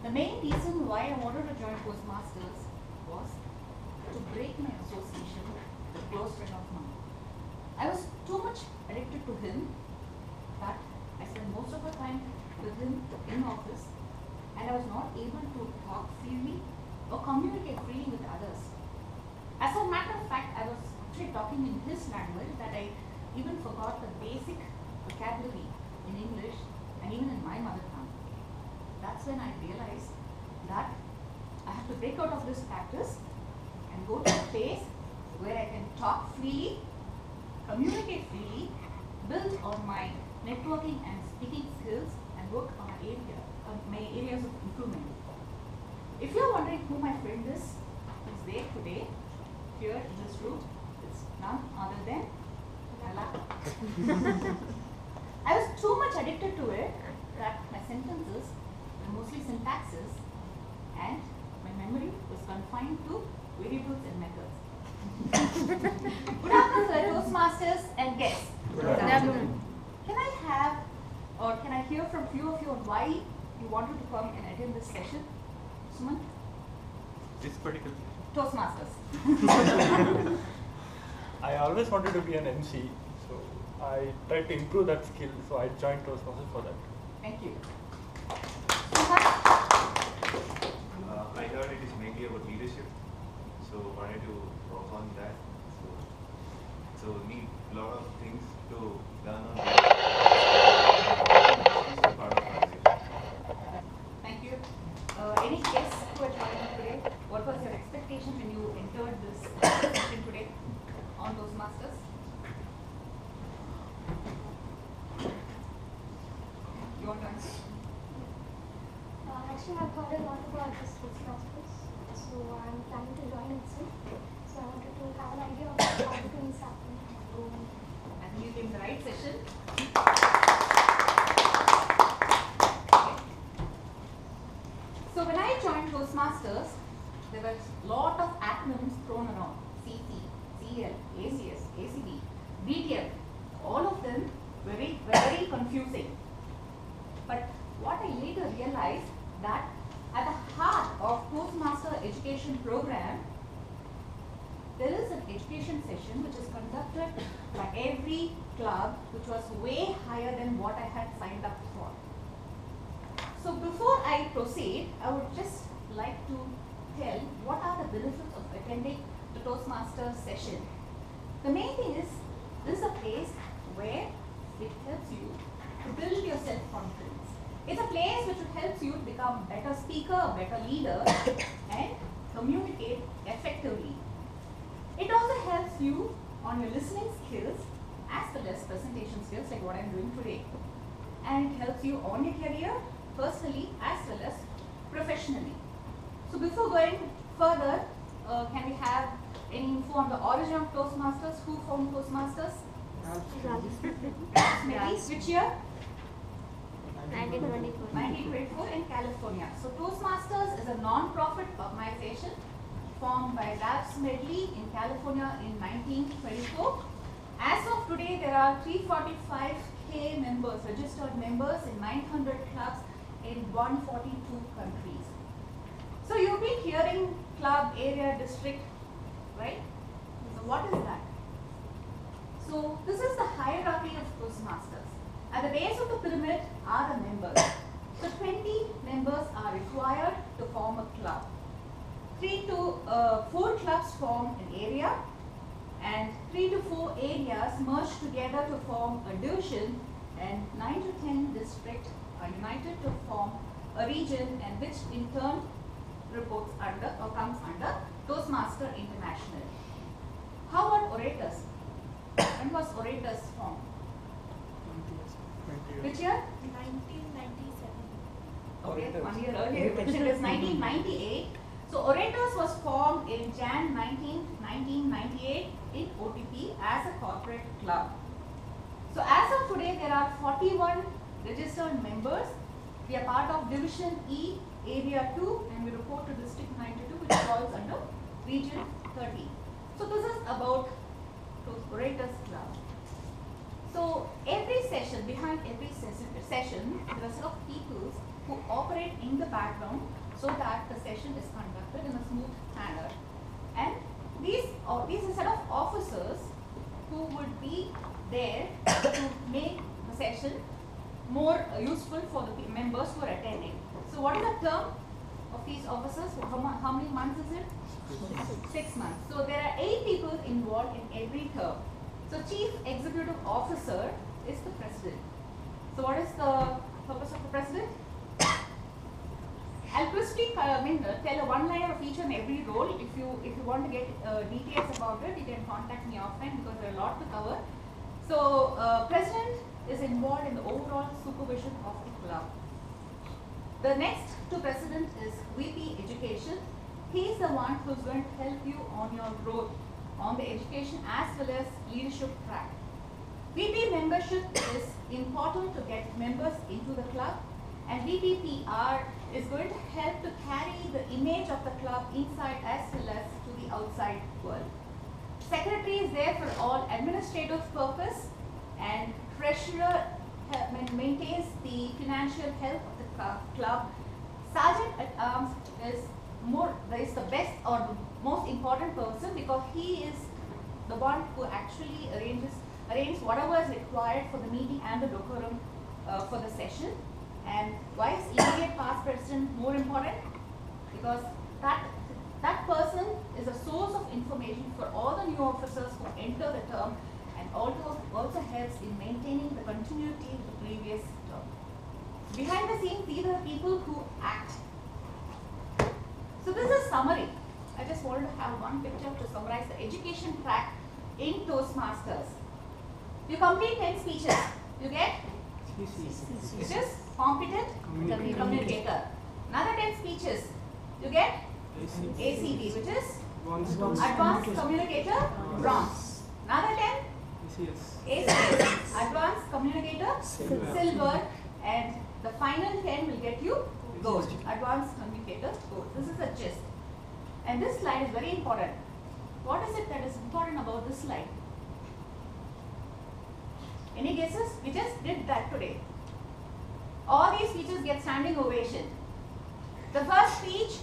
The main reason why I wanted to join Toastmasters was to break my association with a close friend of mine. I was too much addicted to him that I spent most of the time with him in office, and I was not able to talk freely or communicate freely with others. As a matter of fact, I was actually talking in his language that I even forgot the basic vocabulary in English and even in my mother tongue. That's when I realized that I have to break out of this practice and go to a place where I can talk freely, communicate freely, build on my networking and speaking skills, and work on my areas of improvement. If you're wondering who my friend is, who's there today, here in this room, it's none other than Lala. I was too much addicted to it that my sentences were mostly syntaxes, and my memory was confined to variables and methods. Good afternoon, Toastmasters and guests. Good afternoon. Can I have, or can I hear from few of you on why you wanted to come and attend this session? Suman? This particular Toastmasters. I always wanted to be an MC, so I tried to improve that skill, so I joined Toastmasters for that. Thank you. I heard it is mainly about leadership, so wanted to work on that. So need a lot of things to learn on that. Part of organization. Thank you. Any guests who are joining today? What was your expectation when you entered this session today on Toastmasters? You want to answer? Actually, I've heard a lot about this Toastmasters, so I'm planning to join it soon. So I wanted to have an idea of how the things happen. I think you came to the right session. So when I joined Toastmasters, there were a lot of acronyms thrown around. CC, CL, ACS, ACB, BTL. All of them were very confusing. But what I later realized that at the heart of Toastmaster education program, there is an education session which is conducted by every club, which was way higher than what I had signed up for. So before I proceed, I would just like to tell what are the benefits of attending the Toastmaster session. The main thing is, this is a place where it helps you to build your self-confidence. It's a place which helps you become a better speaker, a better leader, and communicate effectively. It also helps you on your listening skills as well as presentation skills like what I'm doing today. And it helps you on your career, personally as well as professionally. So before going further, can we have any info on the origin of Toastmasters? Who formed Toastmasters? Which year? 1924 in California. So Toastmasters is a non-profit organization formed by Ralph Smedley in California in 1924. As of today, there are 345K members, registered members in 900 clubs in 142 countries. So you've been hearing club, area, district, right? So what is that? So this is the hierarchy of Toastmasters. At the base of the pyramid are the members. So 20 members are required to form a club. 3 to 4 clubs form an area, and 3 to 4 areas merge together to form a division, and 9 to 10 districts are united to form a region, and which in turn reports under or comes under Toastmaster International. How about orators? When was orators formed? 20 years. Which year? 1997. Okay, Orators. 1 year earlier. You mentioned it was 1998. So Orators was formed in Jan 1998 in OTP as a corporate club. So as of today, there are 41 registered members. We are part of Division E, Area 2, and we report to District 92, which falls under Region 30. So this is about Orators Club. So every session, behind every session, there are a set of people who operate in the background so that the session is conducted in a smooth manner. And these are a set of officers who would be there to make the session more useful for the members who are attending. So what is the term of these officers? How many months is it? 6 months. So there are 8 people involved in every term. So Chief Executive Officer is the President. So what is the purpose of the President? I'll quickly tell a one-liner of each and every role. If you want to get details about it, you can contact me offline because there are a lot to cover. So President is involved in the overall supervision of the club. The next to President is VP Education. He is the one who is going to help you on your growth on the education as well as leadership track. VP membership is important to get members into the club, and VP PR is going to help to carry the image of the club inside as well as to the outside world. Secretary is there for all administrative purpose, and treasurer maintains the financial health of the club. Sergeant at Arms is the best or the most important person because he is the one who actually arranges whatever is required for the meeting and the decorum for the session. And why is immediate past president more important? Because that person is a source of information for all the new officers who enter the term, and also helps in maintaining the continuity of the previous term. Behind the scenes, these are people who act. So this is a summary. I just wanted to have one picture to summarize the education track in Toastmasters. You complete 10 speeches. You get? Which is competent communicator. Another 10 speeches. You get? ACB, which is advanced communicator, bronze. Another 10? ACS, advanced communicator, silver, and the final 10 will get you gold, advanced communicator, gold. This is a gist. And this slide is very important. What is it that is important about this slide? Any guesses? We just did that today. All these speeches get standing ovation. The first speech,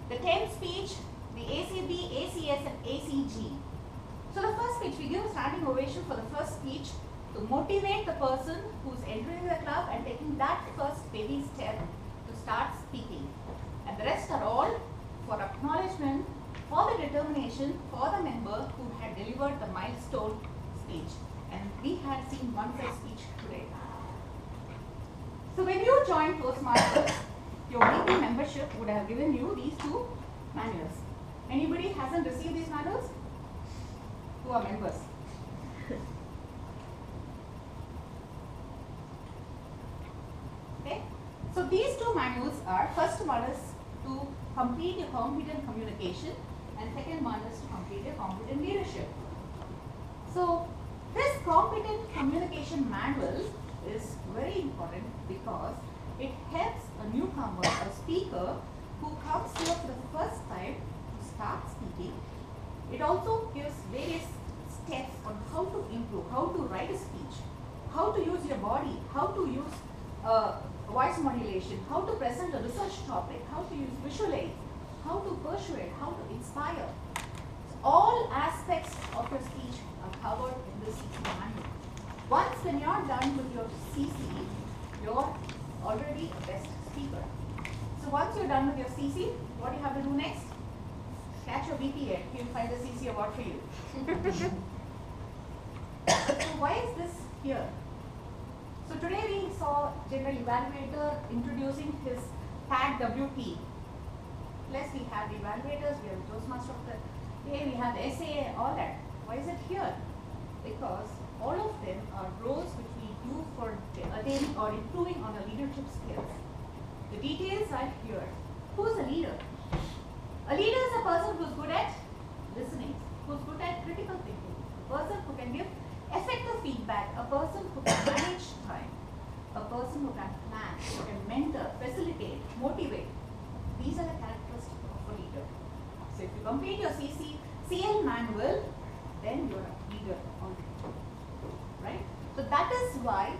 the 10th speech, the ACB, ACS, and ACG. So the first speech, we give a standing ovation for the first speech to motivate the person who's entering the club and taking that first baby step to start speaking. And the rest are all for acknowledgement, for the determination, for the member who had delivered the milestone speech. And we had seen one such speech today. So when you joined Toastmasters, your weekly membership would have given you these 2 manuals. Anybody hasn't received these manuals? Who are members? Okay. So these 2 manuals are, first one is to complete your competent communication, and second one is to complete your competent leadership. So this competent communication manual is very important because it helps a newcomer, a speaker who comes here for the first time to start speaking. It also gives various steps on how to improve, how to write a speech, how to use your body, how to use voice modulation, how to present a research topic, how to use visual aids, how to persuade, how to inspire. So all aspects of your speech are covered in this CC manual. Once when you are done with your CC, you're already a best speaker. So once you're done with your CC, what do you have to do next? Catch your BPA, he'll find the CC award for you. So why is this here? So today we saw General Evaluator introducing his tag WP. Plus we have the evaluators, we have the Toastmaster of the day, we have the SA, all that. Why is it here? Because all of them are roles which we do for attaining or improving on our leadership skills. The details are here. Who is a leader? A leader is a person who is good at listening, who is good at critical thinking, a person who can give effective feedback, a person who can manage time, a person who can plan, who can mentor, facilitate, motivate. These are the characteristics of a leader. So if you complete your CL manual, then you're a leader already, right? So that is why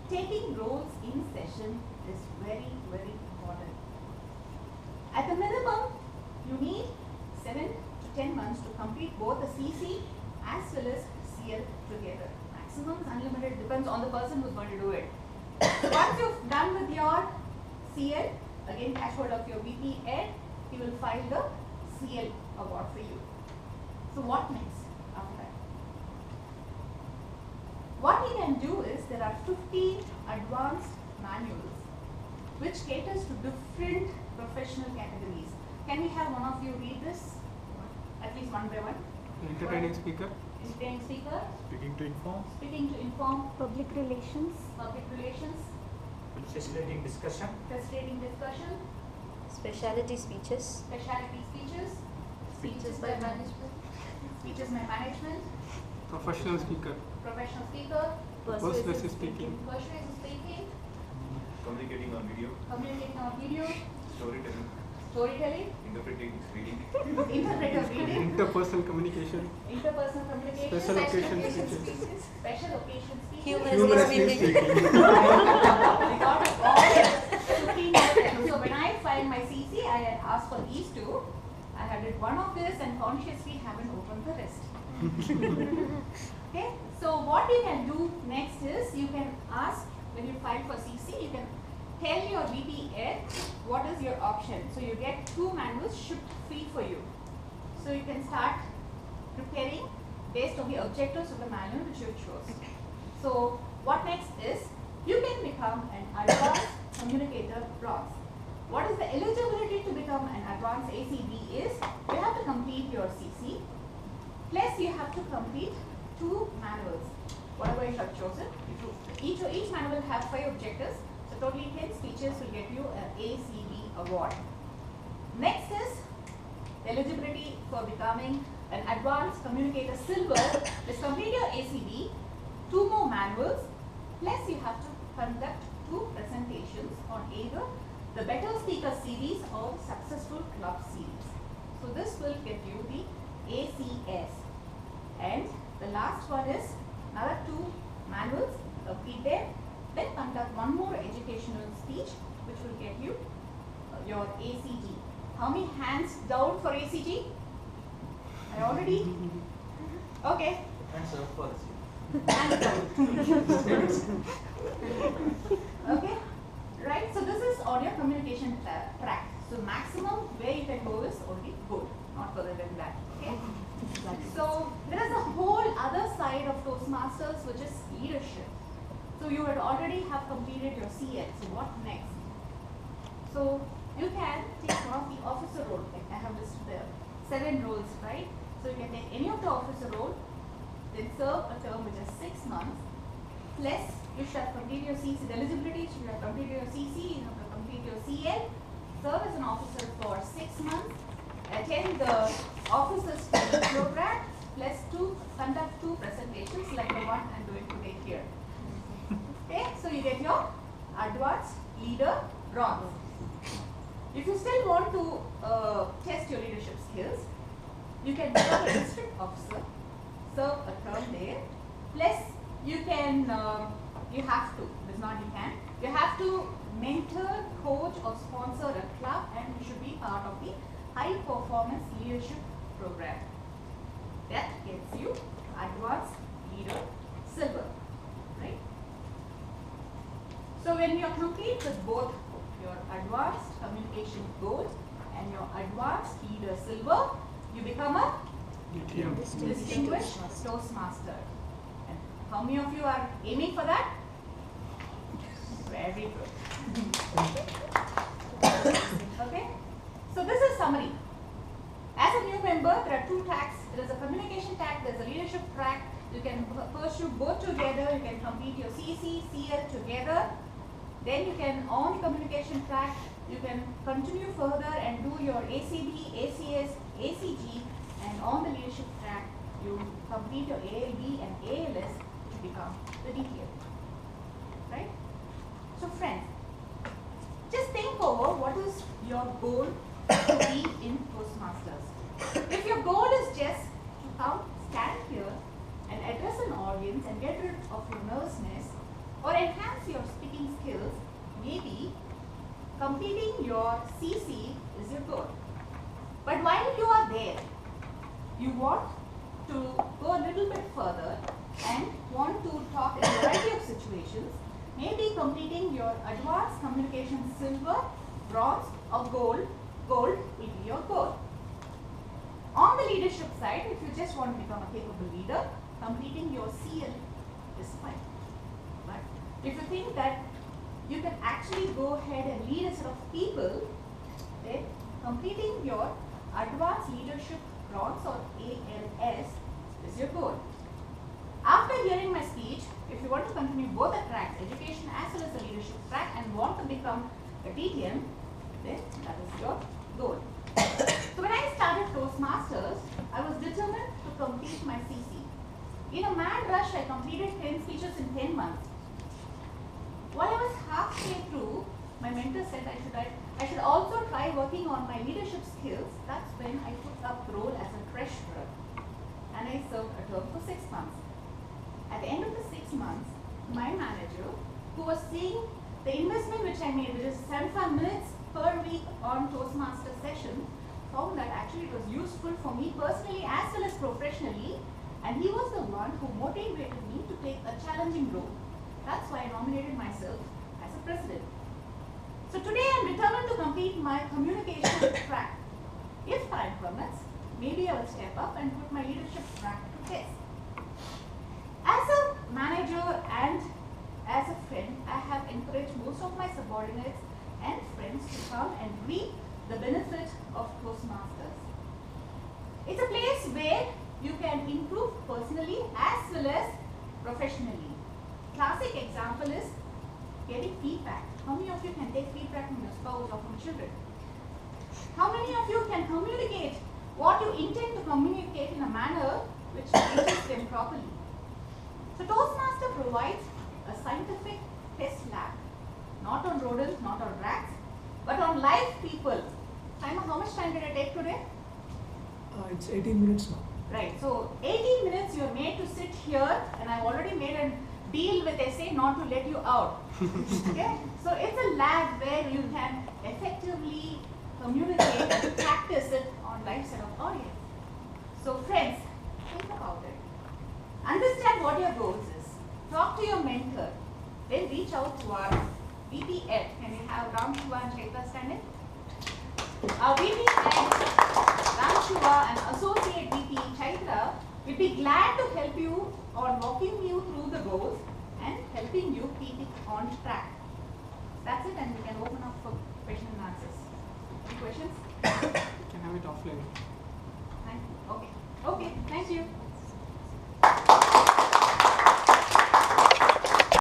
taking roles in session is very, very important. At the minimum, you need 7 to 10 months to complete both the CC as well as CL together. Maximum is unlimited, depends on the person who's going to do it. Once you've done with your CL, again catch hold of your VP Ed, he will file the CL award for you. So what next after that? What we can do is there are 15 advanced manuals which caters to different professional categories. Can we have one of you read this? At least one by one. Entertaining speaker. Entertaining speaker. Speaking to inform. Speaking to inform. Public relations. Public relations. Facilitating discussion. Facilitating discussion. Specialty speeches. Specialty speeches. Speeches by management. Speeches by management. Professional speaker. Professional speaker. Persuasive speaking. Persuasive speaking. Communicating on video, Communicating on video. storytelling, Storytelling. interpreting, reading, Interpretive reading. Interpersonal communication. Interpersonal communication. Special occasion speeches. Special occasion speeches. Humorously speaking. We got all 15 of them. So when I filed my CC, I had asked for these two. I had did one of this and consciously haven't opened the rest. Okay. So what you can do next is you can ask when you file for CC, you can tell your VP Ed what is your option. So you get 2 manuals shipped free for you. So you can start preparing based on the objectives of the manual which you chose. So what next is you can become an advanced communicator bronze. What is the eligibility to become an advanced ACB is you have to complete your CC plus you have to complete 2 manuals. Whatever you have chosen, each manual will have 5 objectives. So totally 10 speeches will get you an ACB award. Next is eligibility for becoming an advanced communicator silver is complete your ACB, 2 more manuals, plus you have to conduct 2 presentations on either the Better Speaker series or Successful Club series. So this will get you the ACS. And the last one is another 2 manuals, complete them, then conduct 1 more educational speech which will get you your ACG. How many hands down for ACG? I already? Okay. Hands up for this. Hands down. Okay. Right. So this is on your communication track. So maximum where you can go is only good, not further than that. Okay. So there is a whole other side of Toastmasters which is leadership. So you would already have completed your CL. So what next? So you can take one of the officer role. Like I have listed there 7 roles, right? So you can take any of the officer role, then serve a term which is 6 months. Plus you should have completed your CC. The eligibility should have completed your CC. You have to complete your CL. Serve as an officer for 6 months. Attend the officers training program. Plus conduct 2 presentations like the one I'm doing today here. Okay, so you get your advanced leader bronze. If you still want to test your leadership skills, you can become a district officer, serve a term there. Plus, you can, you have to, it's not you can, you have to mentor, coach or sponsor a club and you should be part of the high performance leadership program. That gets you advanced leader silver, right? So when you are complete with both your advanced communication gold and your advanced leader silver, you become a distinguished Toastmaster. And how many of you are aiming for that? Very good. Okay. So this is summary. As a new member, there are 2 tracks. There is a communication track, there is a leadership track. You can pursue both together. You can complete your CC, CL together. Then you can, on the communication track, you can continue further and do your ACB, ACS, ACG, and on the leadership track, you complete your ALB and ALS to become the DTF. Right? So friends, just think over what is your goal to be in Toastmasters. If your goal is just to come, stand here and address an audience and get rid of your nervousness or enhance your speaking skills, completing your CC is your goal. But while you are there, you want to go a little bit further and want to talk in a variety of situations. Maybe completing your advanced communication silver, bronze or gold will be your goal. On the leadership side, if you just want to become a capable leader, completing your CL is fine. But if you think that you can actually go ahead and lead a set of people, then completing your advanced leadership bronze or ALS is your goal. After hearing my speech, if you want to continue both the tracks, education as well as the leadership track, and want to become a TTM, then that is your goal. So when I started Toastmasters, I was determined to complete my CC. In a mad rush, I completed 10 speeches in 10 months. While I was halfway through, my mentor said I should also try working on my leadership skills. That's when I took up the role as a treasurer, and I served a term for 6 months. At the end of the 6 months, my manager, who was seeing the investment which I made, which is 75 minutes per week on Toastmaster session, found that actually it was useful for me personally as well as professionally, and he was the one who motivated me to take a challenging role. That's why I nominated myself as a president. So today I am determined to complete my communication track. If time permits, maybe I will step up and put my leadership track to test. As a manager and as a friend, I have encouraged most of my subordinates and friends to come and reap the benefit of Toastmasters. It's a place where you can improve personally as well as professionally. Classic example is getting feedback. How many of you can take feedback from your spouse or from children? How many of you can communicate what you intend to communicate in a manner which reaches them properly? So Toastmaster provides a scientific test lab, not on rodents, not on rats, but on live people. Simon, how much time did I take today? It's 18 minutes now. Right, so 18 minutes you are made to sit here, and I've already made a deal with SA not to let you out. Okay, so it's a lab where you can effectively communicate and practice it on live set of audience. So friends, think about it. Understand what your goals is. Talk to your mentor. Then reach out to our VP Ed. Can we have Ram, Shiva and Chithra stand in? Our VP Ed, Ram, Shiva and Associate VP Chithra will be glad to help you on walking you through the goals and helping you keep it on track. That's it, and we can open up for questions and answers. Any questions? You can have it offline. Thank you. Okay. Okay. Thank you.